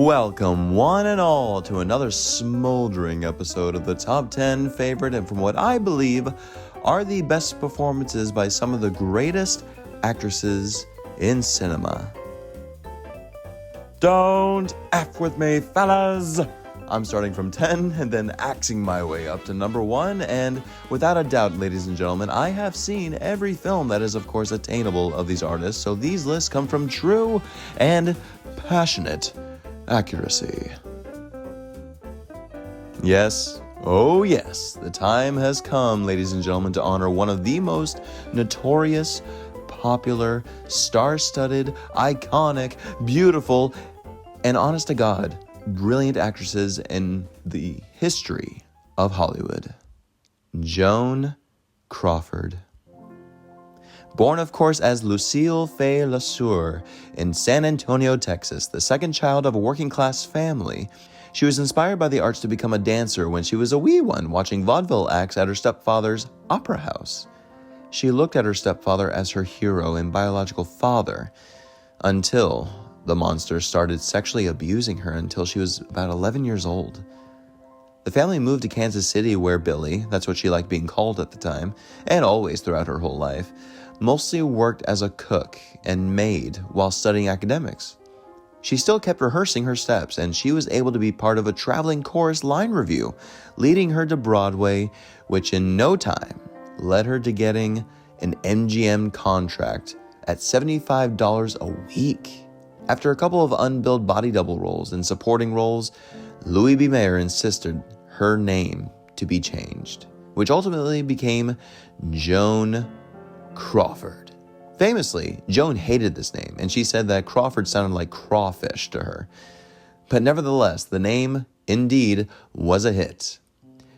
Welcome, one and all, to another smoldering episode of the Top 10 Favorite and from what I believe are the best performances by some of the greatest actresses in cinema. Don't F with me, fellas! I'm starting from 10 and then axing my way up to number 1, and without a doubt, ladies and gentlemen, I have seen every film that is, of course, attainable of these artists, so these lists come from true and passionate accuracy. Yes, oh yes, the time has come, ladies and gentlemen, to honor one of the most notorious, popular, star-studded, iconic, beautiful, and honest to God, brilliant actresses in the history of Hollywood. Joan Crawford. Born, of course, as Lucille Fay LeSueur in San Antonio, Texas, the second child of a working-class family, she was inspired by the arts to become a dancer when she was a wee one, watching vaudeville acts at her stepfather's opera house. She looked at her stepfather as her hero and biological father, until the monster started sexually abusing her until she was about 11 years old. The family moved to Kansas City where Billy, that's what she liked being called at the time, and always throughout her whole life, mostly worked as a cook and maid while studying academics. She still kept rehearsing her steps, and she was able to be part of a traveling chorus line review, leading her to Broadway, which in no time led her to getting an MGM contract at $75 a week. After a couple of unbilled body double roles and supporting roles, Louis B. Mayer insisted her name to be changed, which ultimately became Joan Crawford. Famously, Joan hated this name, and she said that Crawford sounded like crawfish to her. But nevertheless, the name, indeed, was a hit.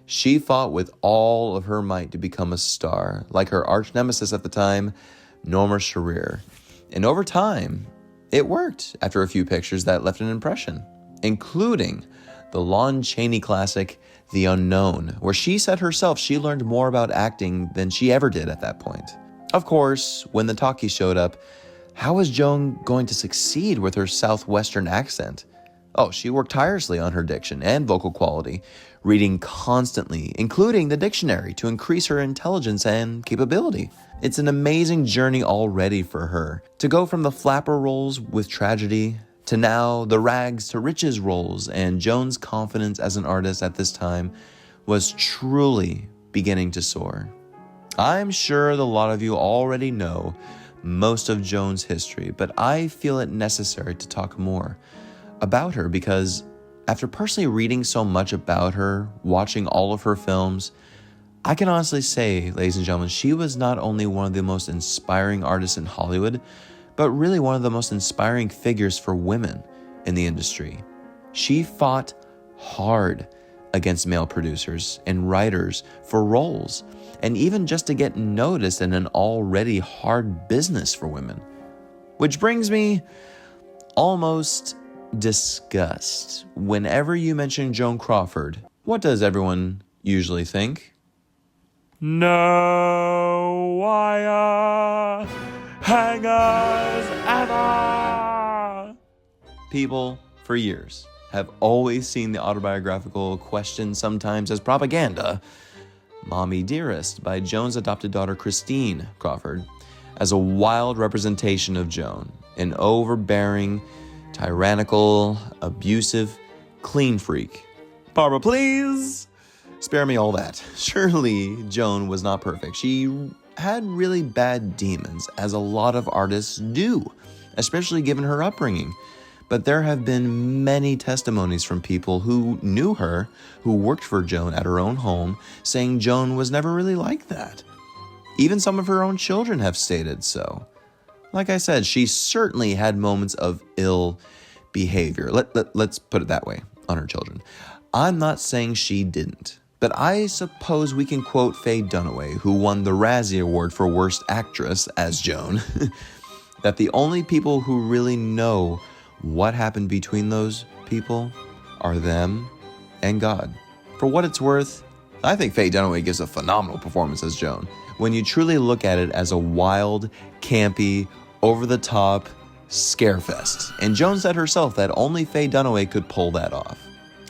She fought with all of her might to become a star, like her arch nemesis at the time, Norma Shearer. And over time, it worked after a few pictures that left an impression, including the Lon Chaney classic, The Unknown, where she said herself she learned more about acting than she ever did at that point. Of course, when the talkies showed up, how was Joan going to succeed with her southwestern accent? Oh, she worked tirelessly on her diction and vocal quality, reading constantly, including the dictionary, to increase her intelligence and capability. It's an amazing journey already for her, to go from the flapper roles with tragedy to now the rags to riches roles, and Joan's confidence as an artist at this time was truly beginning to soar. I'm sure that a lot of you already know most of Joan's history, but I feel it necessary to talk more about her because after personally reading so much about her, watching all of her films, I can honestly say, ladies and gentlemen, she was not only one of the most inspiring artists in Hollywood, but really one of the most inspiring figures for women in the industry. She fought hard against male producers and writers for roles, and even just to get noticed in an already hard business for women. Which brings me almost disgust. Whenever you mention Joan Crawford, what does everyone usually think? No wire hangers ever. People, for years, have always seen the autobiographical question sometimes as propaganda, Mommy Dearest by Joan's adopted daughter Christine Crawford, as a wild representation of Joan, an overbearing, tyrannical, abusive, clean freak. Barbara, please spare me all that. Surely Joan was not perfect. She had really bad demons, as a lot of artists do, especially given her upbringing. But there have been many testimonies from people who knew her, who worked for Joan at her own home, saying Joan was never really like that. Even some of her own children have stated so. Like I said, she certainly had moments of ill behavior. Let's put it that way on her children. I'm not saying she didn't, but I suppose we can quote Faye Dunaway, who won the Razzie Award for Worst Actress as Joan, that the only people who really know what happened between those people are them and God. For what it's worth, I think Faye Dunaway gives a phenomenal performance as Joan. When you truly look at it as a wild, campy, over-the-top, scarefest, and Joan said herself that only Faye Dunaway could pull that off.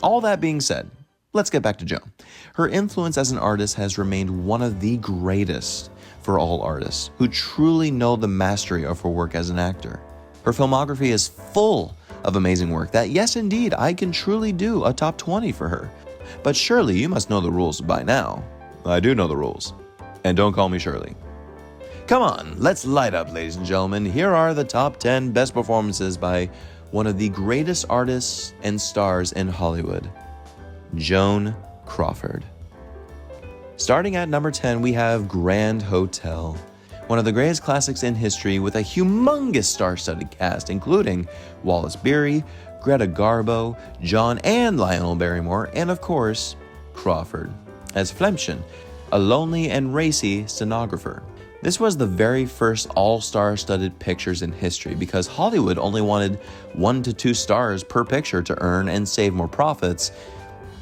All that being said, let's get back to Joan. Her influence as an artist has remained one of the greatest for all artists who truly know the mastery of her work as an actor. Her filmography is full of amazing work that, yes indeed, I can truly do a top 20 for her. But surely you must know the rules by now. I do know the rules. And don't call me Shirley. Come on, let's light up, ladies and gentlemen. Here are the top 10 best performances by one of the greatest artists and stars in Hollywood, Joan Crawford. Starting at number 10, we have Grand Hotel, one of the greatest classics in history with a humongous star-studded cast, including Wallace Beery, Greta Garbo, John and Lionel Barrymore, and of course, Crawford, as Flemchen, a lonely and racy stenographer. This was the very first all-star-studded pictures in history because Hollywood only wanted 1 to 2 stars per picture to earn and save more profits,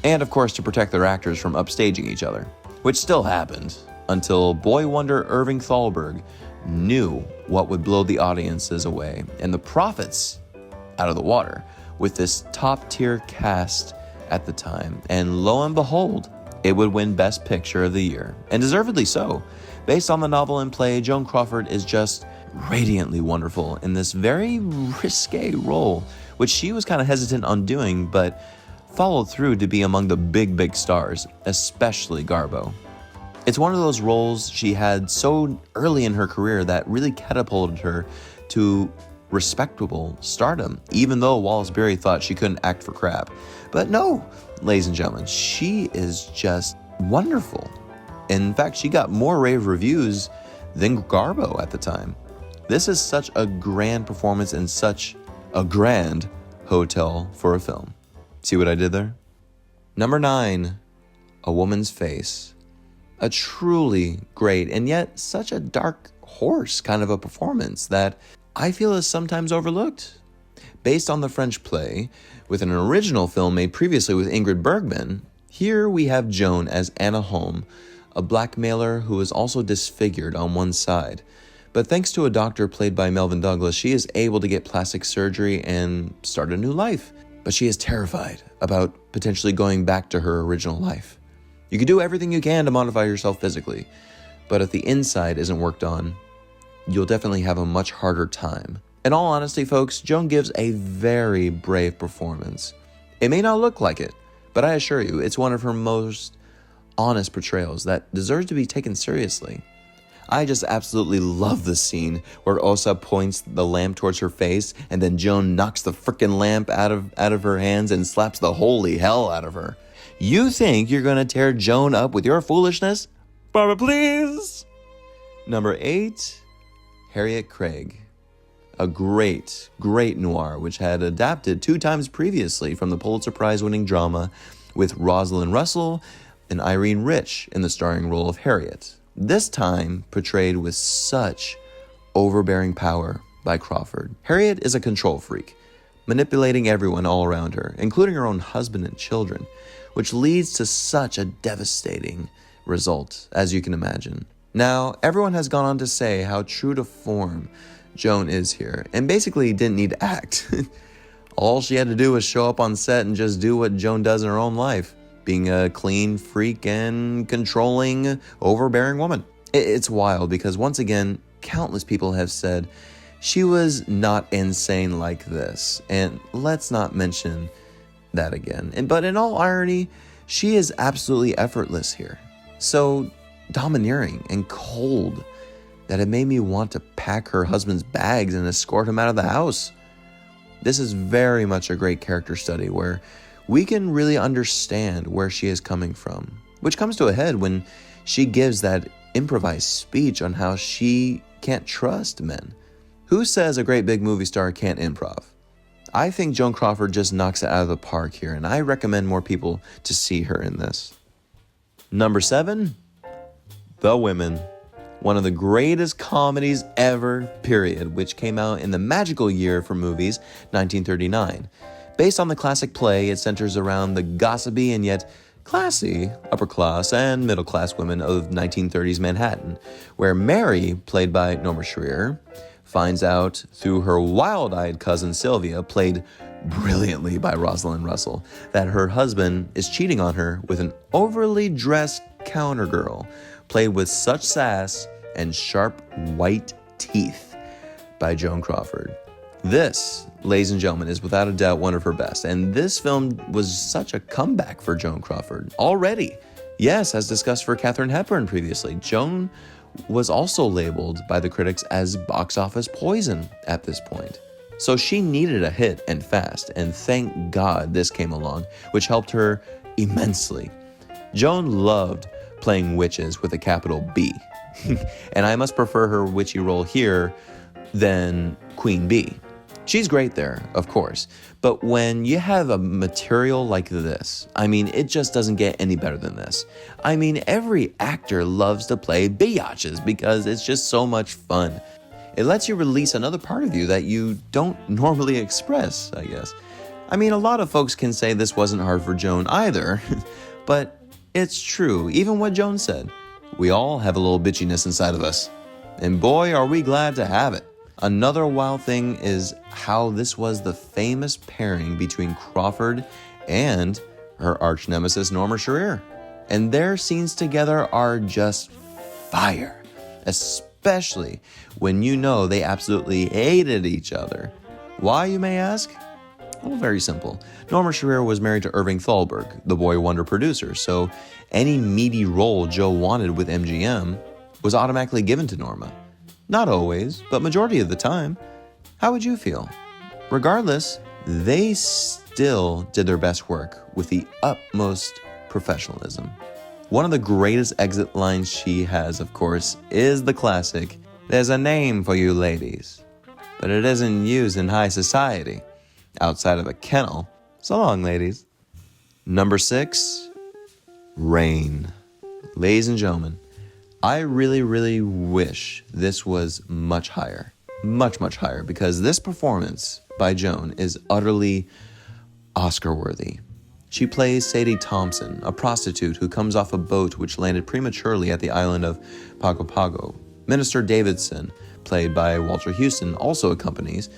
and of course to protect their actors from upstaging each other, which still happened until boy wonder Irving Thalberg knew what would blow the audiences away and the profits out of the water with this top-tier cast at the time, and lo and behold, it would win Best Picture of the Year, and deservedly so. Based on the novel and play, Joan Crawford is just radiantly wonderful in this very risque role, which she was kind of hesitant on doing, but followed through to be among the big stars, especially Garbo. It's one of those roles she had so early in her career that really catapulted her to respectable stardom, even though Wallace Beery thought she couldn't act for crap. But no, ladies and gentlemen, she is just wonderful. In fact, she got more rave reviews than Garbo at the time. This is such a grand performance and such a grand hotel for a film. See what I did there? Number 9, A Woman's Face. A truly great and yet such a dark horse kind of a performance that I feel is sometimes overlooked. Based on the French play, with an original film made previously with Ingrid Bergman, here we have Joan as Anna Holm, a blackmailer who is also disfigured on one side. But thanks to a doctor played by Melvin Douglas, she is able to get plastic surgery and start a new life. But she is terrified about potentially going back to her original life. You can do everything you can to modify yourself physically, but if the inside isn't worked on, you'll definitely have a much harder time. In all honesty, folks, Joan gives a very brave performance. It may not look like it, but I assure you, it's one of her most honest portrayals that deserves to be taken seriously. I just absolutely love the scene where Osa points the lamp towards her face and then Joan knocks the frickin' lamp out of her hands and slaps the holy hell out of her. You think you're gonna tear Joan up with your foolishness? Barbara, please! Number 8, Harriet Craig. A great noir which had adapted 2 times previously from the Pulitzer Prize-winning drama with Rosalind Russell and Irene Rich in the starring role of Harriet. This time portrayed with such overbearing power by Crawford. Harriet is a control freak, manipulating everyone all around her, including her own husband and children, which leads to such a devastating result, as you can imagine. Now, everyone has gone on to say how true to form Joan is here, and basically didn't need to act. All she had to do was show up on set and just do what Joan does in her own life, being a clean freak and controlling, overbearing woman. It's wild because once again, countless people have said she was not insane like this, and let's not mention that again. But in all irony, she is absolutely effortless here. So domineering and cold that it made me want to pack her husband's bags and escort him out of the house. This is very much a great character study where we can really understand where she is coming from, which comes to a head when she gives that improvised speech on how she can't trust men. Who says a great big movie star can't improv? I think Joan Crawford just knocks it out of the park here, and I recommend more people to see her in this. Number 7, The Women. One of the greatest comedies ever, period, which came out in the magical year for movies, 1939. Based on the classic play, it centers around the gossipy and yet classy upper-class and middle-class women of 1930s Manhattan, where Mary, played by Norma Shearer, finds out through her wild-eyed cousin Sylvia, played brilliantly by Rosalind Russell, that her husband is cheating on her with an overly dressed counter girl, played with such sass and sharp white teeth by Joan Crawford. This, ladies and gentlemen, is without a doubt one of her best, and this film was such a comeback for Joan Crawford already. Yes, as discussed for Katharine Hepburn previously, Joan was also labeled by the critics as box office poison at this point. So she needed a hit and fast, and thank God this came along, which helped her immensely. Joan loved playing witches with a capital B, and I must prefer her witchy role here than Queen Bee. She's great there, of course, but when you have a material like this, I mean, it just doesn't get any better than this. I mean, every actor loves to play biatches because it's just so much fun. It lets you release another part of you that you don't normally express, I guess. I mean, a lot of folks can say this wasn't hard for Joan either, but it's true, even what Joan said. We all have a little bitchiness inside of us, and boy, are we glad to have it. Another wild thing is how this was the famous pairing between Crawford and her arch nemesis Norma Shearer. And their scenes together are just fire, especially when you know they absolutely hated each other. Why, you may ask? Well, very simple. Norma Shearer was married to Irving Thalberg, the boy wonder producer, so any meaty role Joe wanted with MGM was automatically given to Norma. Not always, but majority of the time. How would you feel? Regardless, they still did their best work with the utmost professionalism. One of the greatest exit lines she has, of course, is the classic, "There's a name for you ladies, but it isn't used in high society. Outside of a kennel. So long, ladies." Number 6, Rain. Ladies and gentlemen, I really wish this was much higher. Much higher, because this performance by Joan is utterly Oscar-worthy. She plays Sadie Thompson, a prostitute who comes off a boat which landed prematurely at the island of Pago Pago. Minister Davidson, played by Walter Houston, also accompanies,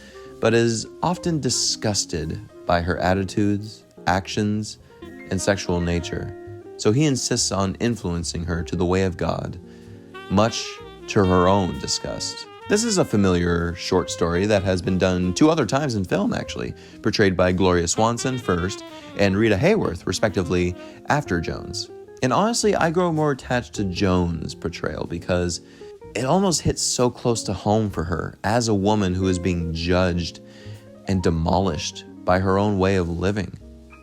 but is often disgusted by her attitudes, actions, and sexual nature. So he insists on influencing her to the way of God, much to her own disgust. This is a familiar short story that has been done 2 other times in film, actually, portrayed by Gloria Swanson first and Rita Hayworth, respectively, after Joan's. And honestly, I grow more attached to Joan's portrayal because it almost hits so close to home for her as a woman who is being judged and demolished by her own way of living.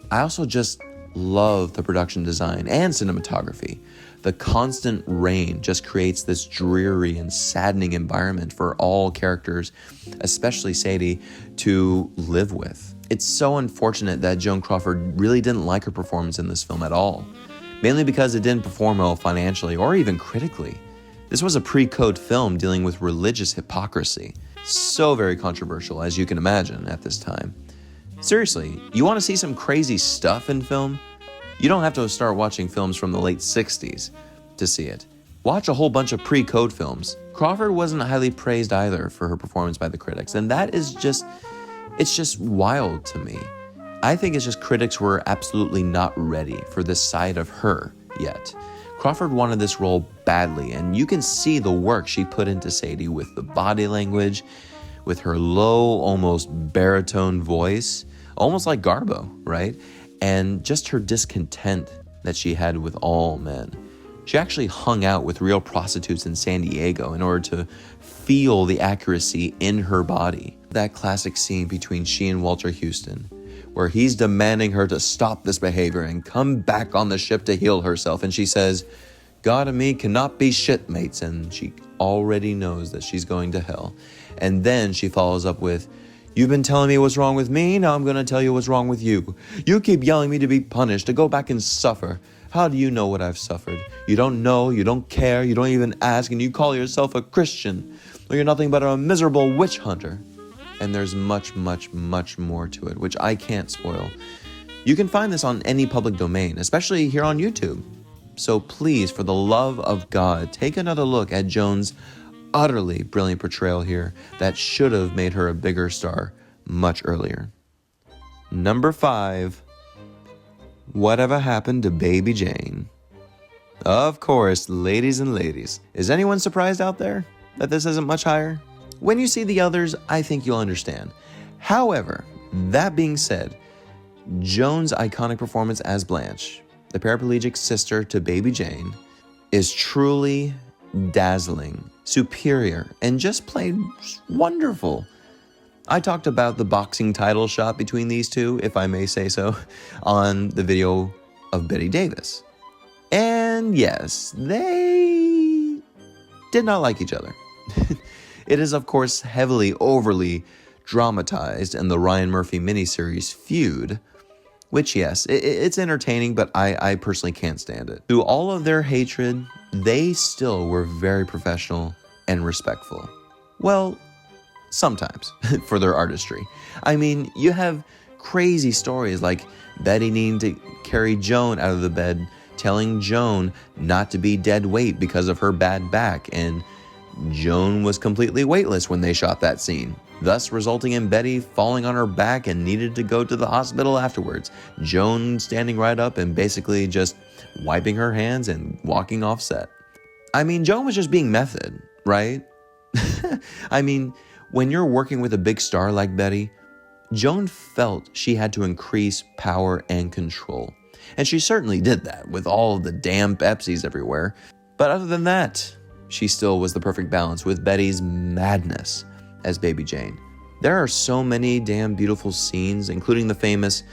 I also just love the production design and cinematography. The constant rain just creates this dreary and saddening environment for all characters, especially Sadie, to live with. It's so unfortunate that Joan Crawford really didn't like her performance in this film at all, mainly because it didn't perform well financially or even critically. This was a pre-code film dealing with religious hypocrisy. So very controversial, as you can imagine, at this time. Seriously, you want to see some crazy stuff in film? You don't have to start watching films from the late 60s to see it. Watch a whole bunch of pre-code films. Crawford wasn't highly praised either for her performance by the critics, and that is just, it's just wild to me. I think it's just critics were absolutely not ready for this side of her yet. Crawford wanted this role badly, and you can see the work she put into Sadie with the body language, with her low, almost baritone voice, almost like Garbo, right? And just her discontent that she had with all men. She actually hung out with real prostitutes in San Diego in order to feel the accuracy in her body. That classic scene between she and Walter Houston, where he's demanding her to stop this behavior and come back on the ship to heal herself. And she says, "God and me cannot be shipmates," and she already knows that she's going to hell. And then she follows up with, "You've been telling me what's wrong with me, now I'm going to tell you what's wrong with you. You keep yelling me to be punished, to go back and suffer. How do you know what I've suffered? You don't know, you don't care, you don't even ask, and you call yourself a Christian. Well, you're nothing but a miserable witch hunter." And there's much more to it, which I can't spoil. You can find this on any public domain, especially here on YouTube. So please, for the love of God, take another look at Joan's utterly brilliant portrayal here that should have made her a bigger star much earlier. Number 5, Whatever Happened to Baby Jane? Of course, ladies and ladies. Is anyone surprised out there that this isn't much higher? When you see the others, I think you'll understand. However, that being said, Joan's iconic performance as Blanche, the paraplegic sister to Baby Jane, is truly dazzling, superior, and just plain wonderful. I talked about the boxing title shot between these two, if I may say so, on the video of Bette Davis. And yes, they did not like each other. It is, of course, heavily, overly dramatized in the Ryan Murphy miniseries Feud, which, yes, it's entertaining, but I personally can't stand it. Through all of their hatred, they still were very professional and respectful. Well, sometimes, for their artistry. I mean, you have crazy stories like Betty needing to carry Joan out of the bed, telling Joan not to be dead weight because of her bad back, and Joan was completely weightless when they shot that scene, thus resulting in Betty falling on her back and needed to go to the hospital afterwards. Joan standing right up and basically just wiping her hands and walking off set. I mean, Joan was just being method, right? I mean, when you're working with a big star like Betty, Joan felt she had to increase power and control. And she certainly did that with all the damn Pepsis everywhere. But other than that, she still was the perfect balance with Betty's madness as Baby Jane. There are so many damn beautiful scenes, including the famous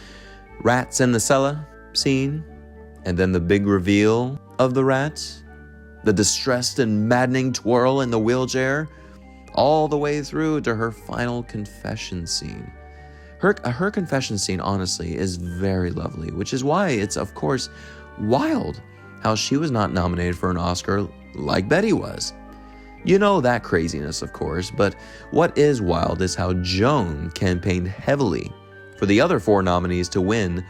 rats in the cellar scene, and then the big reveal of the rats, the distressed and maddening twirl in the wheelchair, all the way through to her final confession scene. Her confession scene, honestly, is very lovely, which is why it's, of course, wild how she was not nominated for an Oscar like Betty was. You know that craziness, of course, but what is wild is how Joan campaigned heavily for the other 4 nominees to win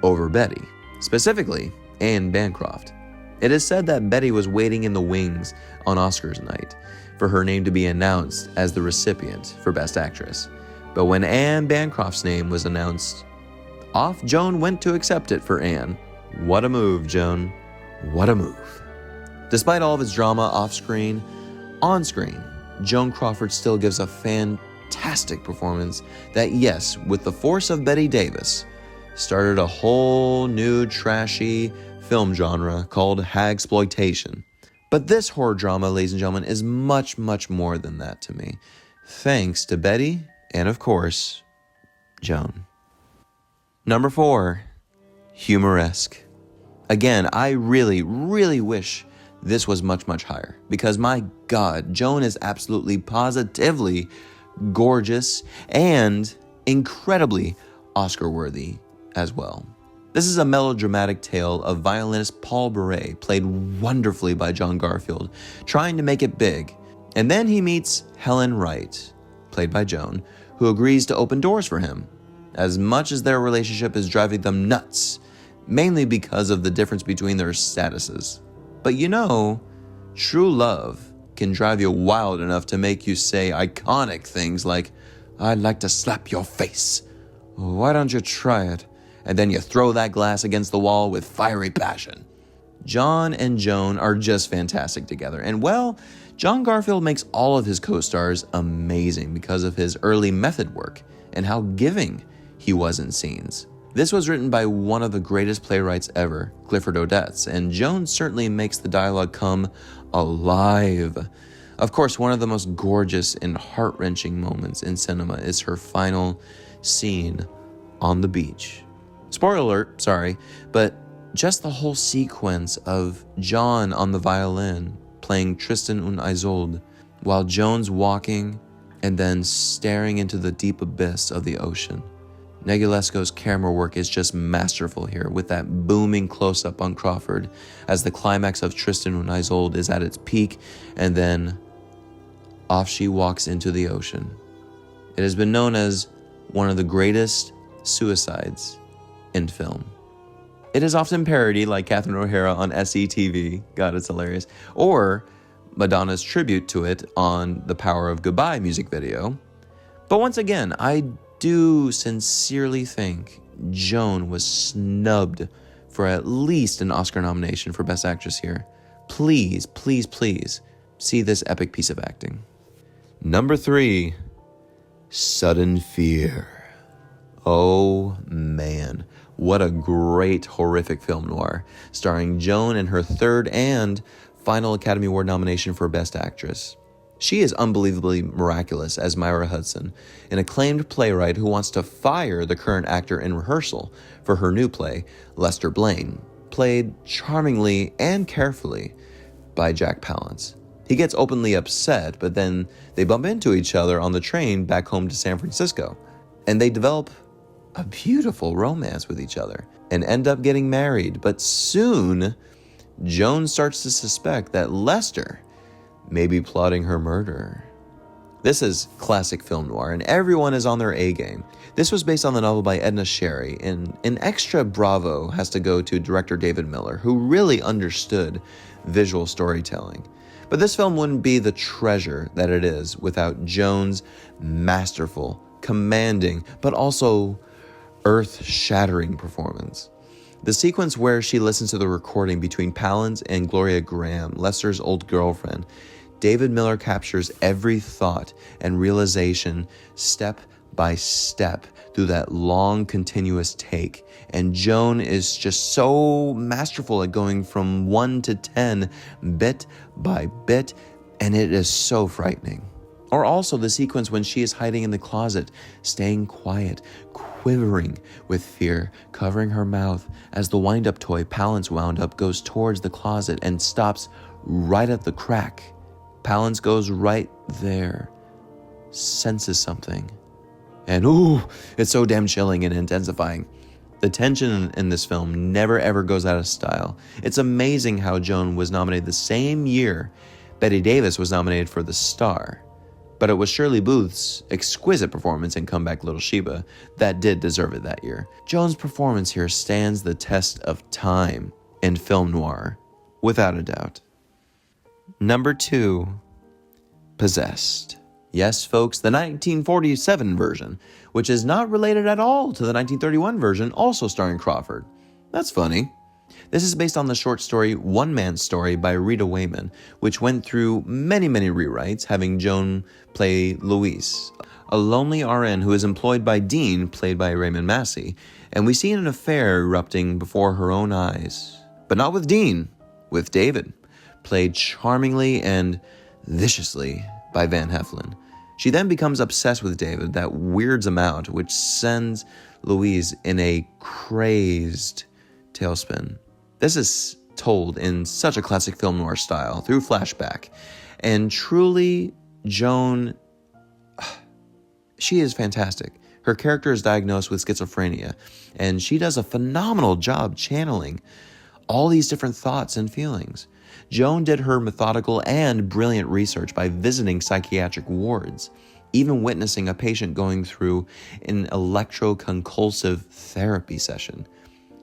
over Betty, specifically Anne Bancroft. It is said that Betty was waiting in the wings on Oscars night for her name to be announced as the recipient for Best Actress. But when Anne Bancroft's name was announced, off Joan went to accept it for Anne. What a move, Joan. What a move. Despite all of its drama off-screen, on-screen, Joan Crawford still gives a fantastic performance that, yes, with the force of Bette Davis, started a whole new trashy film genre called hagsploitation. But this horror drama, ladies and gentlemen, is much, much more than that to me. Thanks to Betty and, of course, Joan. Number 4, Humoresque. Again, I really, really wish this was much, much higher because, my God, Joan is absolutely, positively gorgeous and incredibly Oscar-worthy as well. This is a melodramatic tale of violinist Paul Bourret, played wonderfully by John Garfield, trying to make it big. And then he meets Helen Wright, played by Joan, who agrees to open doors for him, as much as their relationship is driving them nuts, mainly because of the difference between their statuses. But you know, true love can drive you wild enough to make you say iconic things like, "I'd like to slap your face. Why don't you try it?" And then you throw that glass against the wall with fiery passion. John and Joan are just fantastic together. And well, John Garfield makes all of his co-stars amazing because of his early method work and how giving he was in scenes. This was written by one of the greatest playwrights ever, Clifford Odets, and Joan certainly makes the dialogue come alive. Of course, one of the most gorgeous and heart-wrenching moments in cinema is her final scene on the beach. Spoiler alert, sorry, but just the whole sequence of John on the violin playing Tristan und Isolde while Joan's walking and then staring into the deep abyss of the ocean. Negulesco's camera work is just masterful here, with that booming close-up on Crawford as the climax of Tristan und Isolde is at its peak, and then off she walks into the ocean. It has been known as one of the greatest suicides in film. It is often parodied, like Catherine O'Hara on SCTV, God, it's hilarious, or Madonna's tribute to it on the Power of Goodbye music video. But once again, I do sincerely think Joan was snubbed for at least an Oscar nomination for Best Actress here. Please, please, please see this epic piece of acting. Number 3, Sudden Fear. Oh man, what a great horrific film noir, starring Joan in her third and final Academy Award nomination for Best Actress. She is unbelievably miraculous as Myra Hudson, an acclaimed playwright who wants to fire the current actor in rehearsal for her new play, Lester Blaine, played charmingly and carefully by Jack Palance. He gets openly upset, but then they bump into each other on the train back home to San Francisco, and they develop a beautiful romance with each other and end up getting married. But soon, Joan starts to suspect that Lester may be plotting her murder. This is classic film noir, and everyone is on their A game. This was based on the novel by Edna Sherry, and an extra bravo has to go to director David Miller, who really understood visual storytelling. But this film wouldn't be the treasure that it is without Joan's masterful, commanding, but also earth-shattering performance. The sequence where she listens to the recording between Palance and Gloria Graham, Lester's old girlfriend, David Miller captures every thought and realization step by step through that long, continuous take. And Joan is just so masterful at going from 1 to 10, bit by bit, and it is so frightening. Or also the sequence when she is hiding in the closet, staying quiet, quivering with fear, covering her mouth as the wind-up toy Palance wound up goes towards the closet and stops right at the crack. Palance goes right there, senses something, and ooh, it's so damn chilling and intensifying. The tension in this film never ever goes out of style. It's amazing how Joan was nominated the same year Bette Davis was nominated for The Star, but it was Shirley Booth's exquisite performance in Comeback Little Sheba that did deserve it that year. Joan's performance here stands the test of time in film noir, without a doubt. Number 2, Possessed. Yes, folks, the 1947 version, which is not related at all to the 1931 version, also starring Crawford. That's funny. This is based on the short story One Man's Story by Rita Wayman, which went through many, many rewrites, having Joan play Louise, a lonely RN who is employed by Dean, played by Raymond Massey, and we see an affair erupting before her own eyes. But not with Dean, with David, played charmingly and viciously by Van Heflin. She then becomes obsessed with David, that weirds him out, which sends Louise in a crazed tailspin. This is told in such a classic film noir style, through flashback, and truly, Joan, she is fantastic. Her character is diagnosed with schizophrenia, and she does a phenomenal job channeling all these different thoughts and feelings. Joan did her methodical and brilliant research by visiting psychiatric wards, even witnessing a patient going through an electroconvulsive therapy session.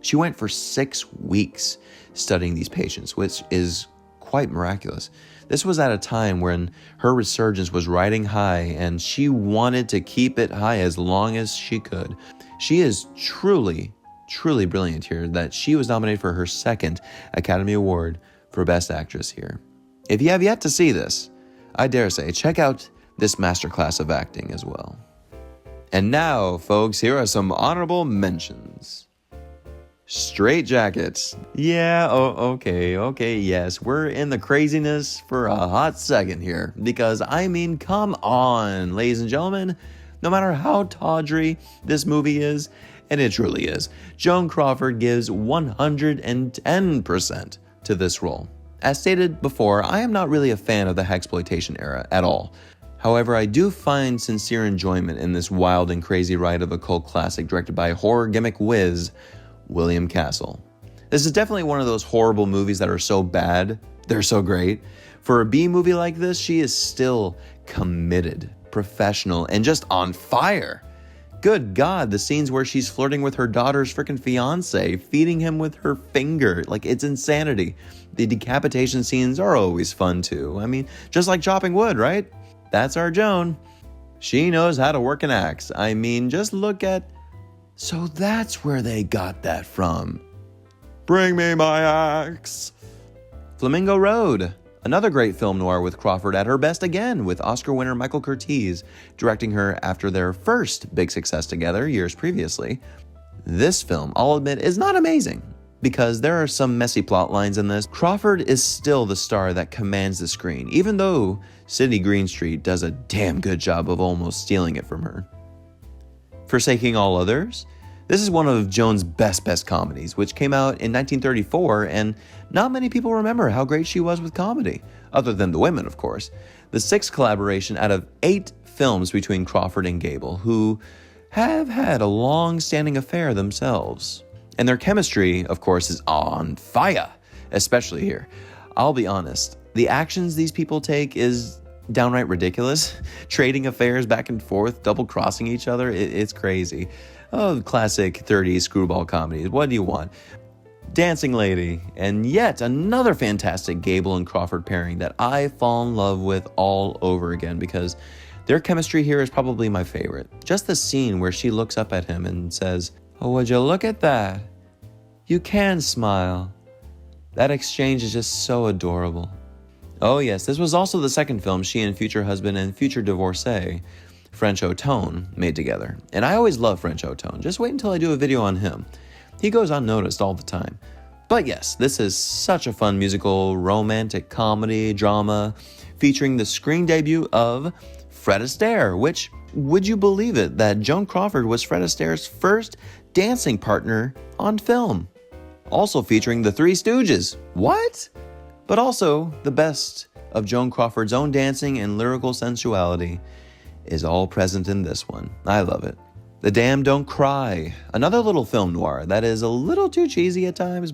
She went for 6 weeks studying these patients, which is quite miraculous. This was at a time when her resurgence was riding high, and she wanted to keep it high as long as she could. She is truly, truly brilliant here, that she was nominated for her second Academy Award for Best Actress here. If you have yet to see this, I dare say, check out this masterclass of acting as well. And now, folks, here are some honorable mentions. Straight Jackets. Yeah, okay, yes, we're in the craziness for a hot second here, because I mean, come on, ladies and gentlemen, no matter how tawdry this movie is, and it truly is, Joan Crawford gives 110% to this role. As stated before, I am not really a fan of the hexploitation era at all. However, I do find sincere enjoyment in this wild and crazy ride of a cult classic directed by horror gimmick whiz William Castle. This is definitely one of those horrible movies that are so bad, they're so great. For a B movie like this, she is still committed, professional, and just on fire. Good God, the scenes where she's flirting with her daughter's freaking fiance, feeding him with her finger. Like, it's insanity. The decapitation scenes are always fun too. I mean, just like chopping wood, right? That's our Joan. She knows how to work an axe. I mean, just look at... So that's where they got that from. Bring me my axe. Flamingo Road. Another great film noir with Crawford at her best again, with Oscar winner Michael Curtiz directing her after their first big success together years previously. This film, I'll admit, is not amazing, because there are some messy plot lines in this. Crawford is still the star that commands the screen, even though Sidney Greenstreet does a damn good job of almost stealing it from her. Forsaking All Others. This is one of Joan's best comedies, which came out in 1934, and not many people remember how great she was with comedy, other than the women, of course. The sixth collaboration out of 8 films between Crawford and Gable, who have had a long-standing affair themselves. And their chemistry, of course, is on fire, especially here. I'll be honest, the actions these people take is downright ridiculous. Trading affairs back and forth, double-crossing each other, it's crazy. Oh, classic 30s screwball comedies. What do you want? Dancing Lady, and yet another fantastic Gable and Crawford pairing that I fall in love with all over again, because their chemistry here is probably my favorite. Just the scene where she looks up at him and says, "Oh, would you look at that? You can smile." That exchange is just so adorable. Oh yes, this was also the second film she and future husband and future divorcee French O'Tone made together. And I always love French O'Tone. Just wait until I do a video on him. He goes unnoticed all the time. But yes, this is such a fun musical, romantic comedy, drama, featuring the screen debut of Fred Astaire, which, would you believe it, that Joan Crawford was Fred Astaire's first dancing partner on film? Also featuring the Three Stooges. What? But also, the best of Joan Crawford's own dancing and lyrical sensuality is all present in this one. I love it. The Damned Don't Cry, another little film noir that is a little too cheesy at times.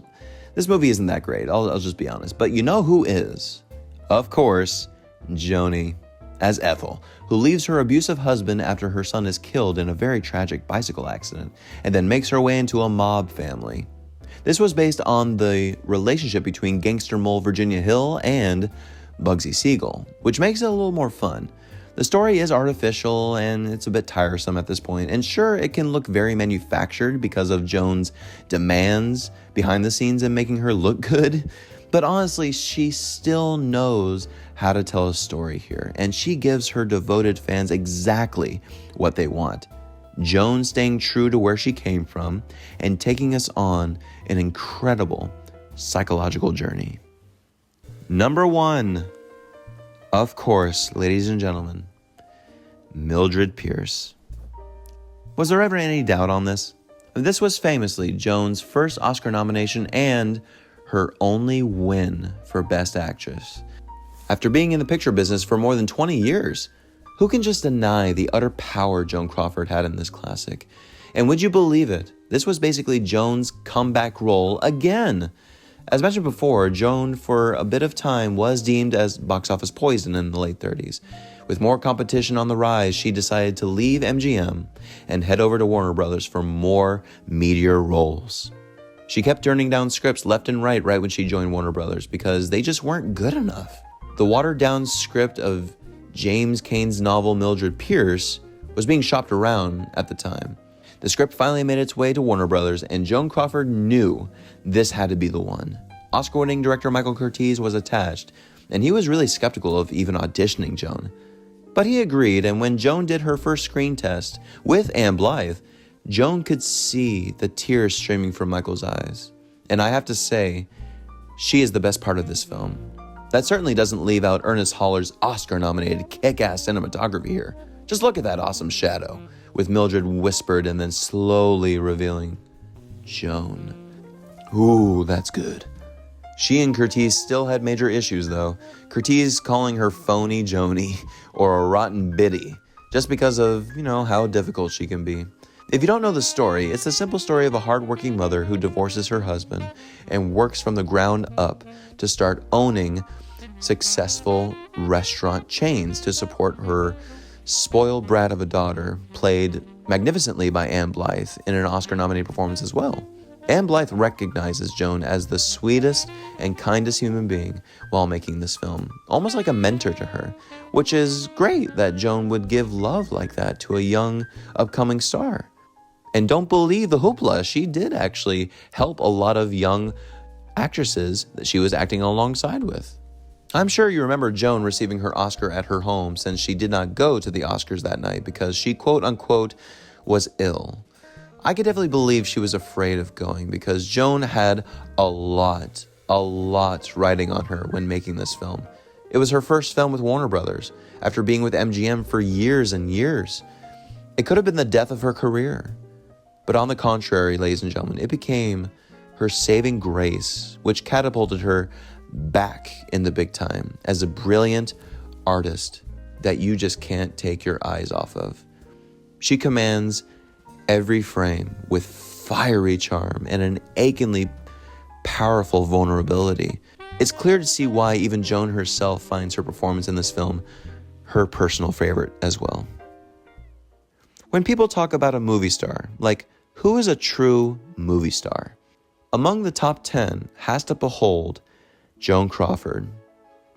This movie isn't that great, I'll just be honest. But you know who is? Of course, Joni, as Ethel, who leaves her abusive husband after her son is killed in a very tragic bicycle accident, and then makes her way into a mob family. This was based on the relationship between gangster mole Virginia Hill and Bugsy Siegel, which makes it a little more fun. The story is artificial and it's a bit tiresome at this point, and sure, it can look very manufactured because of Joan's demands behind the scenes and making her look good, but honestly, she still knows how to tell a story here, and she gives her devoted fans exactly what they want. Joan staying true to where she came from and taking us on an incredible psychological journey. Number 1. Of course, ladies and gentlemen, Mildred Pierce. Was there ever any doubt on this? This was famously Joan's first Oscar nomination and her only win for Best Actress. After being in the picture business for more than 20 years, who can just deny the utter power Joan Crawford had in this classic? And would you believe it? This was basically Joan's comeback role again. As mentioned before, Joan for a bit of time was deemed as box office poison in the late 30s. With more competition on the rise, she decided to leave MGM and head over to Warner Brothers for more meatier roles. She kept turning down scripts left and right when she joined Warner Brothers because they just weren't good enough. The watered-down script of James Cain's novel Mildred Pierce was being shopped around at the time. The script finally made its way to Warner Brothers, and Joan Crawford knew this had to be the one. Oscar-winning director Michael Curtiz was attached, and he was really skeptical of even auditioning Joan. But he agreed, and when Joan did her first screen test with Anne Blythe, Joan could see the tears streaming from Michael's eyes. And I have to say, she is the best part of this film. That certainly doesn't leave out Ernest Haller's Oscar-nominated kick-ass cinematography here. Just look at that awesome shadow, with Mildred whispered and then slowly revealing Joan. Ooh, that's good. She and Curtiz still had major issues, though. Curtiz calling her phony Joni or a rotten biddy, just because of, how difficult she can be. If you don't know the story, it's the simple story of a hardworking mother who divorces her husband and works from the ground up to start owning successful restaurant chains to support her spoiled brat of a daughter, played magnificently by Anne Blythe in an Oscar-nominated performance as well. Anne Blythe recognizes Joan as the sweetest and kindest human being while making this film, almost like a mentor to her, which is great that Joan would give love like that to a young, upcoming star. And don't believe the hoopla, she did actually help a lot of young actresses that she was acting alongside with. I'm sure you remember Joan receiving her Oscar at her home, since she did not go to the Oscars that night because she quote-unquote was ill. I could definitely believe she was afraid of going because Joan had a lot riding on her when making this film. It was her first film with Warner Brothers after being with MGM for years and years. It could have been the death of her career. But on the contrary, ladies and gentlemen, it became her saving grace, which catapulted her back in the big time as a brilliant artist that you just can't take your eyes off of. She commands every frame with fiery charm and an achingly powerful vulnerability. It's clear to see why even Joan herself finds her performance in this film her personal favorite as well. When people talk about a movie star, like, who is a true movie star? Among the top 10 has to behold Joan Crawford.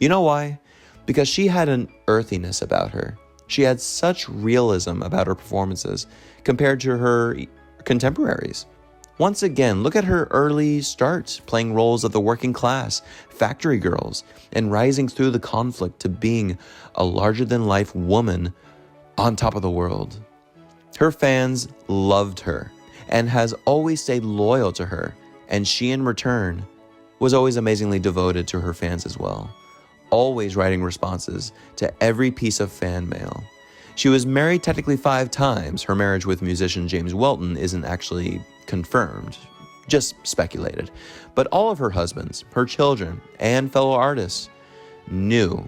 You know why? Because she had an earthiness about her. She had such realism about her performances compared to her contemporaries. Once again, look at her early start playing roles of the working class, factory girls, and rising through the conflict to being a larger-than-life woman on top of the world. Her fans loved her and has always stayed loyal to her, and she in return was always amazingly devoted to her fans as well, always writing responses to every piece of fan mail. She was married technically 5 times. Her marriage with musician James Welton isn't actually confirmed, just speculated. But all of her husbands, her children, and fellow artists knew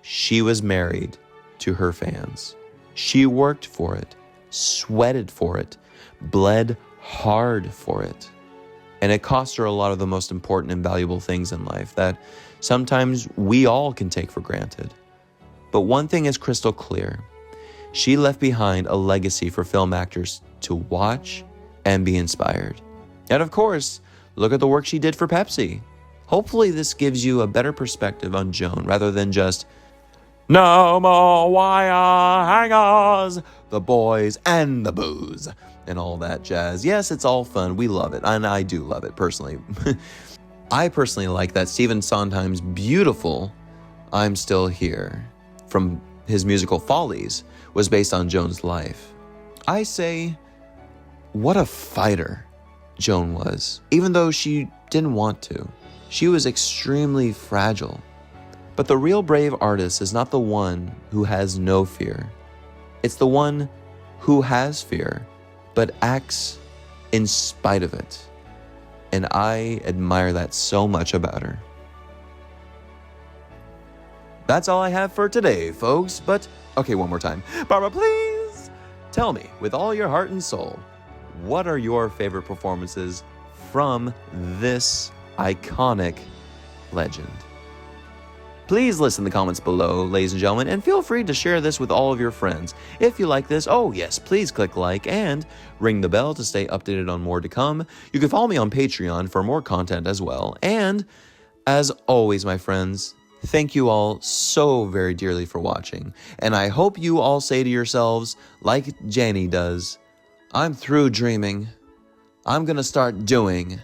she was married to her fans. She worked for it, sweated for it, bled hard for it. And it cost her a lot of the most important and valuable things in life that sometimes we all can take for granted. But one thing is crystal clear. She left behind a legacy for film actors to watch and be inspired. And of course, look at the work she did for Pepsi. Hopefully this gives you a better perspective on Joan rather than just, no more wire hangers, the boys and the booze, and all that jazz. Yes, it's all fun. We love it, and I do love it personally. I personally like that Stephen Sondheim's beautiful I'm Still Here from his musical Follies was based on Joan's life. I say, what a fighter Joan was. Even though she didn't want to, she was extremely fragile. But the real brave artist is not the one who has no fear. It's the one who has fear, but acts in spite of it. And I admire that so much about her. That's all I have for today, folks. But, okay, one more time. Barbara, please tell me, with all your heart and soul, what are your favorite performances from this iconic legend? Please list in the comments below, ladies and gentlemen, and feel free to share this with all of your friends. If you like this, oh yes, please click like and ring the bell to stay updated on more to come. You can follow me on Patreon for more content as well. And as always, my friends, thank you all so very dearly for watching. And I hope you all say to yourselves, like Janie does, I'm through dreaming. I'm gonna start doing.